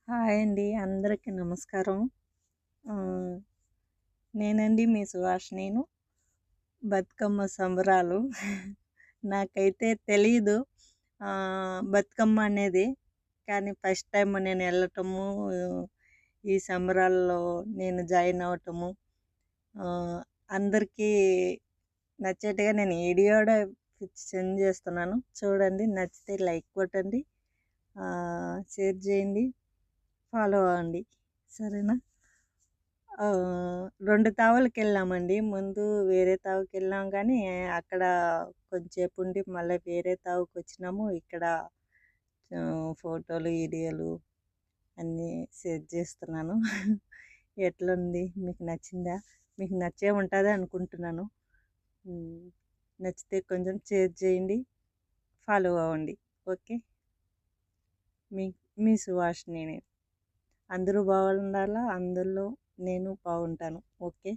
Hi అండి. అందరికీ నమస్కారం. ఆహ్, నేనండి మీ సుహాషినిను. బతుకమ్మ సంబరాలు నాకైతే తెలీదు. బతుకమ్మ అనేది. కానీ ఫస్ట్ టైమ్ నేను ఎళ్ళటము, ఈ సంబరాల్లో నేను జాయిన్ అవ్వటము, ఆహ్, అందరికీ నచ్చేట్టుగా నేను వీడియో కూడా సెండ్ చేస్తున్నాను. చూడండి, నచ్చితే లైక్ కొట్టండి, షేర్ చేయండి, ఫాలో అవ్వండి. సరేనా? 2 తావులకెళ్ళామండి. ముందు వేరే తావుకెళ్ళాం గానీ, అక్కడ కొంచేపుండి మళ్ళా వేరే తావుకొచ్చినాము. ఇక్కడ ఫోటోలు, వీడియోలు అన్నీ షేర్ చేస్తున్నాను. ఎట్లుంది? మీకు నచ్చిందా? మీకు నచ్చే ఉంటది అనుకుంటున్నాను. హ్మ్. నచ్చితే కొంచెం షేర్ చేయండి, ఫాలో అవ్వండి. ఓకే. మీ మీ సుహాషినిని. అందరూ బాగుండాలా, అందులో నేను బాగుంటాను. ఓకే.